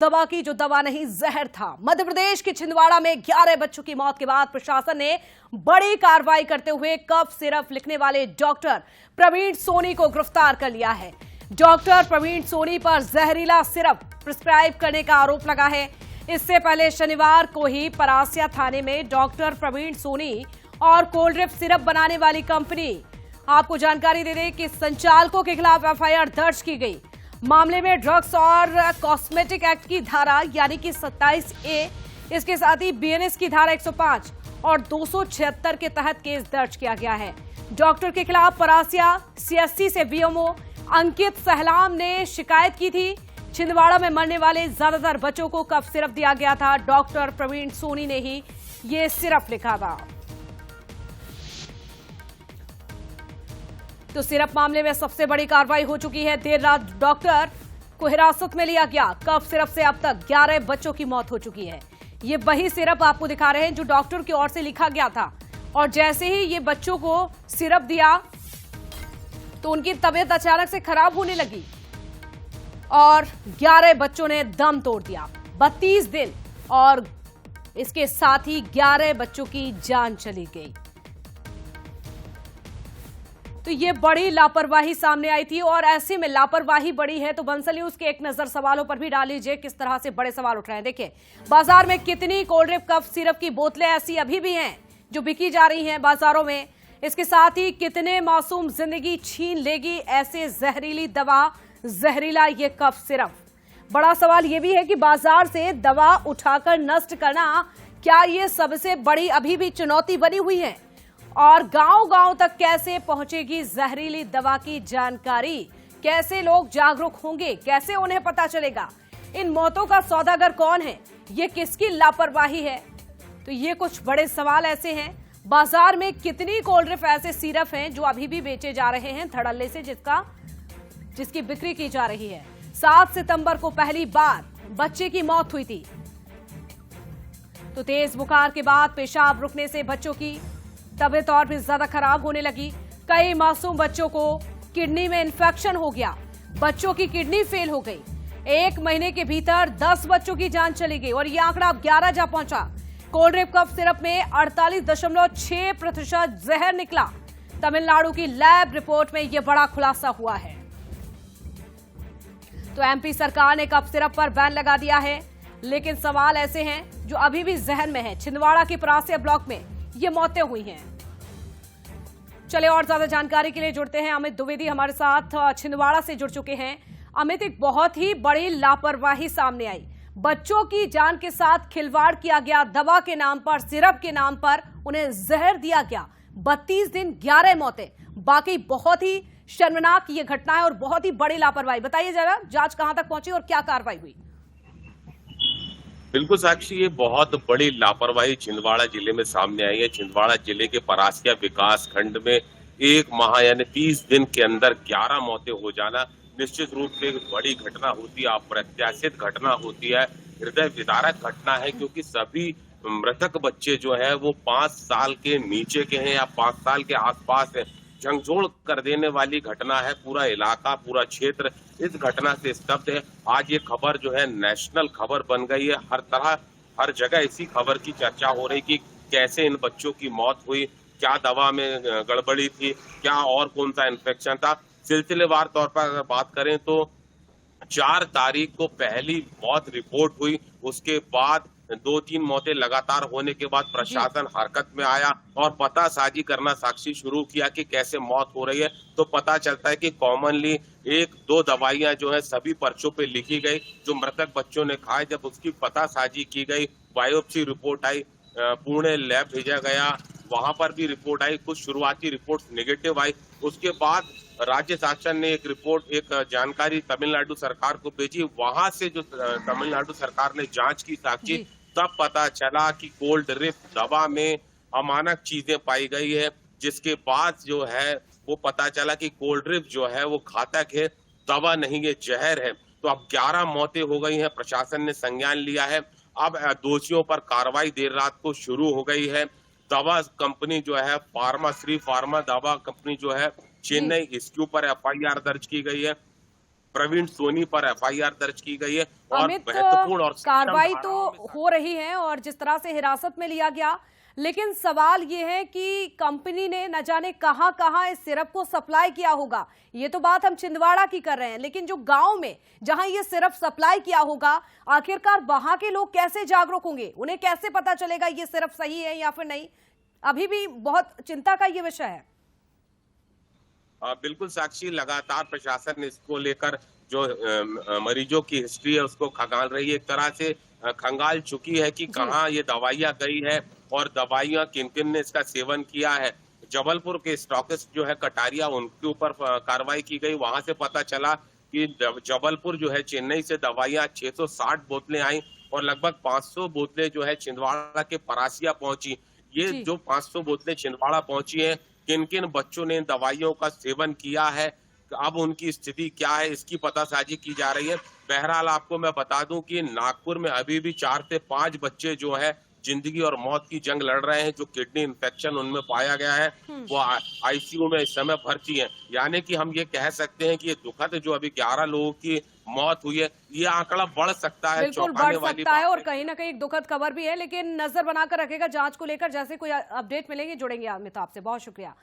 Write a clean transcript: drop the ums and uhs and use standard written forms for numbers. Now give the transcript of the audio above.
दवा की जो दवा नहीं जहर था। मध्य प्रदेश के छिंदवाड़ा में 11 बच्चों की मौत के बाद प्रशासन ने बड़ी कार्रवाई करते हुए कफ सिरप लिखने वाले डॉक्टर प्रवीण सोनी को गिरफ्तार कर लिया है। डॉक्टर प्रवीण सोनी पर जहरीला सिरप प्रिस्क्राइब करने का आरोप लगा है। इससे पहले शनिवार को ही परासिया थाने में डॉक्टर प्रवीण सोनी और कोल्ड ड्रिप सिरप बनाने वाली कंपनी, आपको जानकारी दे दें कि संचालकों के खिलाफ एफआईआर दर्ज की गई। मामले में ड्रग्स और कॉस्मेटिक एक्ट की धारा यानी कि 27A, इसके साथ ही बीएनएस की धारा 105 और 276 के तहत केस दर्ज किया गया है। डॉक्टर के खिलाफ परासिया सीएससी से वीएमओ अंकित सहलाम ने शिकायत की थी। छिंदवाड़ा में मरने वाले ज्यादातर बच्चों को कफ सिरप दिया गया था। डॉक्टर प्रवीण सोनी ने ही ये सिरप लिखा था। तो सिरप मामले में सबसे बड़ी कार्रवाई हो चुकी है। देर रात डॉक्टर को हिरासत में लिया गया। कफ सिरप से अब तक 11 बच्चों की मौत हो चुकी है। ये वही सिरप आपको दिखा रहे हैं जो डॉक्टर की ओर से लिखा गया था, और जैसे ही ये बच्चों को सिरप दिया तो उनकी तबीयत अचानक से खराब होने लगी और 11 बच्चों ने दम तोड़ दिया। 32 दिन और इसके साथ ही 11 बच्चों की जान चली गई। तो ये बड़ी लापरवाही सामने आई थी, और ऐसे में लापरवाही बड़ी है तो बंसल न्यूज के एक नजर सवालों पर भी डाल लीजिए। किस तरह से बड़े सवाल उठ रहे हैं। देखिए, बाजार में कितनी कोल्ड ड्रिप कफ सिरप की बोतलें ऐसी अभी भी हैं जो बिकी जा रही हैं बाजारों में। इसके साथ ही कितने मासूम जिंदगी छीन लेगी ऐसे जहरीली दवा, जहरीला ये कफ सिरप। बड़ा सवाल यह भी है कि बाजार से दवा उठाकर नष्ट करना, क्या ये सबसे बड़ी अभी भी चुनौती बनी हुई है? और गांव-गांव तक कैसे पहुंचेगी जहरीली दवा की जानकारी? कैसे लोग जागरूक होंगे? कैसे उन्हें पता चलेगा? इन मौतों का सौदागर कौन है? ये किसकी लापरवाही है? तो ये कुछ बड़े सवाल ऐसे हैं। बाजार में कितनी कोल्ड ड्रिप ऐसे सिरप हैं जो अभी भी बेचे जा रहे हैं धड़ल्ले से, जिसकी बिक्री की जा रही है। 7 सितंबर को पहली बार बच्चे की मौत हुई थी। तो तेज बुखार के बाद पेशाब रुकने से बच्चों की तबीयत और भी ज्यादा खराब होने लगी। कई मासूम बच्चों को किडनी में इंफेक्शन हो गया। बच्चों की किडनी फेल हो गई। 1 महीने के भीतर 10 बच्चों की जान चली गई और यह आंकड़ा अब 11 जा पहुंचा। कोल्ड ड्रिप कफ सिरप में 48.6% जहर निकला। तमिलनाडु की लैब रिपोर्ट में यह बड़ा खुलासा हुआ है। तो एमपी सरकार ने कफ सिरप पर बैन लगा दिया है, लेकिन सवाल ऐसे हैं जो अभी भी जहन में है। छिंदवाड़ा के परासिया ब्लॉक में ये मौतें हुई हैं। चले और ज्यादा जानकारी के लिए जुड़ते हैं। अमित द्विवेदी हमारे साथ छिंदवाड़ा से जुड़ चुके हैं। अमित, एक बहुत ही बड़ी लापरवाही सामने आई। बच्चों की जान के साथ खिलवाड़ किया गया। दवा के नाम पर, सिरप के नाम पर उन्हें जहर दिया गया। 32 दिन 11 मौतें। बाकी बहुत ही शर्मनाक ये घटना है और बहुत ही बड़ी लापरवाही। बताइए जरा, जांच कहां तक पहुंची और क्या कार्रवाई हुई? बिल्कुल साक्षी, ये बहुत बड़ी लापरवाही छिंदवाड़ा जिले में सामने आई है। छिंदवाड़ा जिले के परासिया विकास खंड में 1 माह यानी 30 दिन के अंदर 11 मौतें हो जाना निश्चित रूप से एक बड़ी घटना होती है, अप्रत्याशित घटना होती है, हृदय विदारक घटना है। क्योंकि सभी मृतक बच्चे जो है वो 5 साल के नीचे के हैं या 5 साल के आसपास है। झंझोड़ कर देने वाली घटना है। पूरा इलाका, पूरा क्षेत्र इस घटना से स्तब्ध है। आज ये खबर जो है नेशनल खबर बन गई है। हर जगह इसी खबर की चर्चा हो रही कि कैसे इन बच्चों की मौत हुई, क्या दवा में गड़बड़ी थी, क्या और कौन सा इन्फेक्शन था। सिलसिलेवार तौर पर अगर बात करें तो 4 तारीख को पहली मौत रिपोर्ट हुई। उसके बाद 2-3 मौतें लगातार होने के बाद प्रशासन हरकत में आया और पतासाजी करना साक्षी शुरू किया कि कैसे मौत हो रही है। तो पता चलता है कि कॉमनली 1-2 दवाइयां जो है सभी पर्चों पे लिखी गई जो मृतक बच्चों ने खाए। जब उसकी पतासाजी की गई, बायोप्सी रिपोर्ट आई, पुणे लैब भेजा गया, वहां पर भी रिपोर्ट आई। कुछ शुरुआती रिपोर्ट नेगेटिव आई। उसके बाद राज्य शासन ने एक जानकारी तमिलनाडु सरकार को भेजी। वहां से जो तमिलनाडु सरकार ने जांच की साक्षी, तब पता चला कि कोल्ड ड्रिप दवा में अमानक चीजें पाई गई है। जिसके बाद जो है वो पता चला कि कोल्ड ड्रिप जो है वो घातक है, दवा नहीं, ये जहर है। तो अब 11 मौतें हो गई हैं। प्रशासन ने संज्ञान लिया है। अब दोषियों पर कार्रवाई देर रात को शुरू हो गई है। दवा कंपनी जो है श्री फार्मा दवा कंपनी जो है चेन्नई, इसके ऊपर एफआईआर दर्ज की गई है। प्रवीण सोनी पर एफआईआर दर्ज की गई है और अमित, महत्वपूर्ण और सक्षम कार्रवाई तो धाराओं में हो रही है और जिस तरह से हिरासत में लिया गया, लेकिन सवाल ये है कि कंपनी ने न जाने कहां कहां इस सिरप को सप्लाई किया होगा। ये तो बात हम छिंदवाड़ा की कर रहे हैं, लेकिन जो गांव में जहां ये सिरप सप्लाई किया होगा, आखिरकार वहां के लोग कैसे जागरूक होंगे, उन्हें कैसे पता चलेगा ये सिरप सही है या फिर नहीं? अभी भी बहुत चिंता का ये विषय है। बिल्कुल साक्षी, लगातार प्रशासन इसको लेकर जो मरीजों की हिस्ट्री है उसको खंगाल रही है, एक तरह से खंगाल चुकी है कि कहाँ ये दवाइयाँ गई है और दवाइयाँ किन किन ने इसका सेवन किया है। जबलपुर के स्टॉकिस्ट जो है कटारिया, उनके ऊपर कार्रवाई की गई। वहां से पता चला कि जबलपुर जो है चेन्नई से दवाइयाँ 660 बोतलें आई और लगभग 500 बोतलें जो है छिंदवाड़ा के परासिया पहुंची। ये जी। जो 500 बोतलें छिंदवाड़ा पहुंची हैं, किन किन बच्चों ने इन दवाइयों का सेवन किया है, अब उनकी स्थिति क्या है, इसकी पतासाजी की जा रही है। बहरहाल आपको मैं बता दूं कि नागपुर में अभी भी 4 से 5 बच्चे जो है जिंदगी और मौत की जंग लड़ रहे हैं। जो किडनी इन्फेक्शन उनमें पाया गया है वो आईसीयू में इस समय भर्ती हैं। यानी कि हम ये कह सकते हैं कि ये दुखद जो अभी 11 लोगों की मौत हुई है, ये आंकड़ा बढ़ सकता है, बिल्कुल चौंकाने बढ़ वाली सकता है बात और है। कहीं ना कहीं एक दुखद खबर भी है, लेकिन नजर बनाकर रखेगा जांच को लेकर। जैसे कोई अपडेट मिलेंगे जुड़ेंगे अमित आपसे। बहुत शुक्रिया।